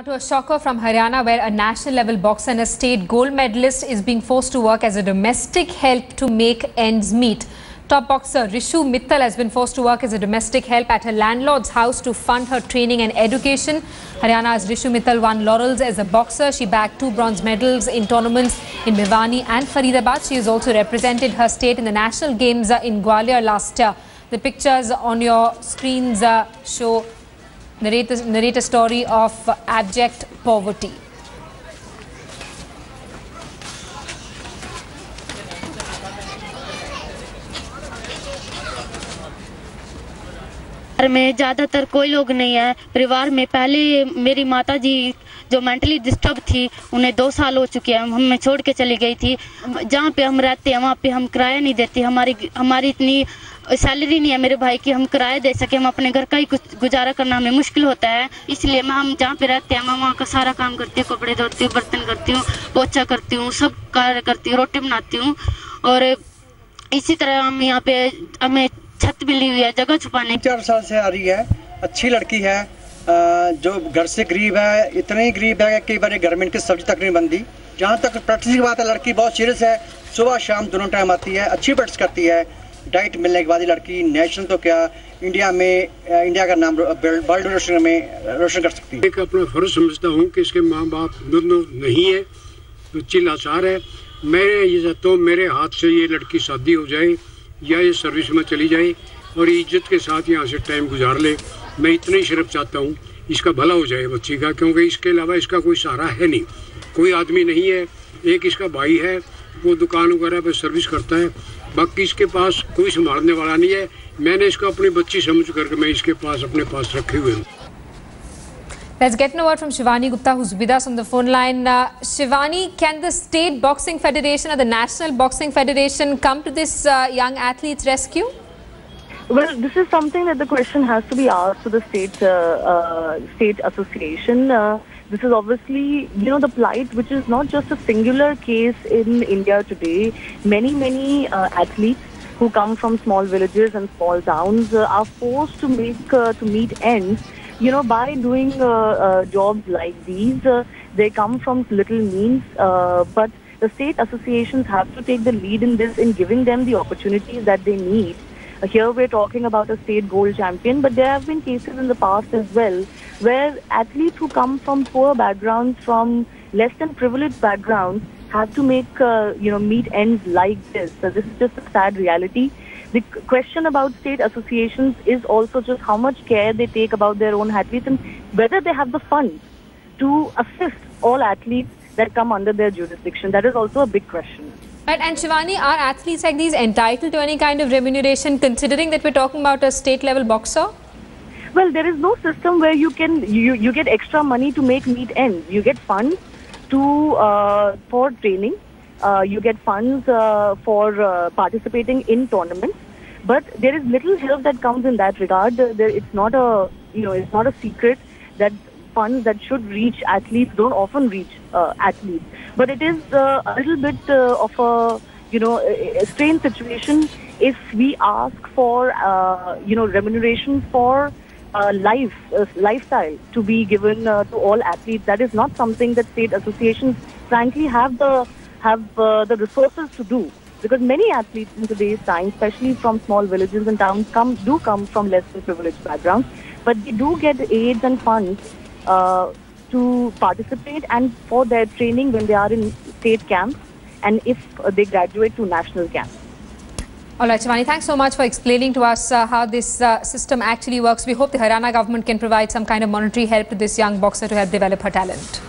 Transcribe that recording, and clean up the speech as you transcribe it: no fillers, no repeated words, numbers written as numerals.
Now to a shocker from Haryana, where a national level boxer and a state gold medalist is being forced to work as a domestic help to make ends meet. Top boxer Rishu Mittal has been forced to work as a domestic help at her landlord's house to fund her training and education. Haryana's Rishu Mittal won laurels as a boxer. She bagged 2 bronze medals in tournaments in Bhiwani and Faridabad. She has also represented her state in the national games in Gwalior last year. The pictures on your screens show narrate a story of abject poverty. में ज़्यादातर कोई लोग नहीं है परिवार में। पहले मेरी माता जी जो मेंटली डिस्टर्ब थी, उन्हें 2 साल हो चुके हैं। हमें छोड़ के चली गई थी। जहाँ पे हम रहते हैं वहाँ पे हम किराया नहीं देते। हमारी इतनी सैलरी नहीं है मेरे भाई की हम किराया दे सके। हम अपने घर का ही कुछ गुजारा करना हमें मुश्किल होता है। इसलिए हम जहाँ पे रहते हैं मैं वहाँ का सारा काम करती हूँ। कपड़े धोती हूँ, बर्तन करती हूँ, पोछा करती हूँ, सब कार्य करती हूँ, रोटी बनाती हूँ। और इसी तरह हम यहाँ पे हमें छत मिली हुई है जगह छुपाने। 4 साल से आ रही है। अच्छी लड़की है, जो घर से गरीब है, इतने ही गरीब है कि कई बार घर में इनकी सब्जी तक नहीं बनती। जहाँ तक प्रैक्टिस की बात है, लड़की बहुत सीरियस है। सुबह शाम दोनों टाइम आती है, अच्छी प्रैक्टिस करती है। डाइट मिलने के बाद लड़की नेशनल तो क्या इंडिया में इंडिया का नाम वर्ल्ड रोशन कर सकती है। एक अपना फर्ज समझता हूँ कि इसके माँ बाप दोनों नहीं है, बच्ची लाचार है। मैं ये चाहता हूँ मेरे हाथ से ये लड़की शादी हो जाए या ये सर्विस में चली जाए और इज्जत के साथ यहाँ से टाइम गुजार ले। मैं इतना ही सिर्फ चाहता हूँ इसका भला हो जाए बच्ची का, क्योंकि इसके अलावा इसका कोई सहारा है नहीं, कोई आदमी नहीं है। एक इसका भाई है, वो दुकान वगैरह पे सर्विस करता है, बाकी इसके पास कोई संभालने वाला नहीं है। मैंने इसको अपनी बच्ची समझ करके मैं इसके पास अपने पास रखे हुए हूँ। Let's get a word from Shivani Gupta, who's with us on the phone line. Shivani, can the State Boxing Federation or the National Boxing Federation come to this young athlete's rescue? Well, this is something that the question has to be asked to the state association. This is obviously, the plight, which is not just a singular case in India today. Many athletes who come from small villages and small towns are forced to meet ends. By doing jobs like these, they come from little means, but the state associations have to take the lead in this, in giving them the opportunities that they need. Here we're talking about a state gold champion, but there have been cases in the past as well, where athletes who come from poor backgrounds, from less than privileged backgrounds, have to meet ends like this. So this is just a sad reality. The question about state associations is also just how much care they take about their own athletes and whether they have the funds to assist all athletes that come under their jurisdiction. That is also a big question. Right, and Shivani, are athletes like these entitled to any kind of remuneration, considering that we're talking about a state-level boxer? Well, there is no system where you get extra money to meet ends. You get funds for training. You get funds for participating in tournaments, but there is little help that comes in that regard. It's not a secret that funds that should reach athletes don't often reach athletes. But it is a little bit of a strange situation if we ask for remuneration for lifestyle to be given to all athletes. That is not something that state associations frankly have the resources to do, because many athletes in today's time, especially from small villages and towns, come from less than privileged backgrounds, but they do get aids and funds to participate and for their training when they are in state camps and if they graduate to national camps. All right, Shivani, thanks so much for explaining to us how this system actually works. We hope the Haryana government can provide some kind of monetary help to this young boxer to help develop her talent.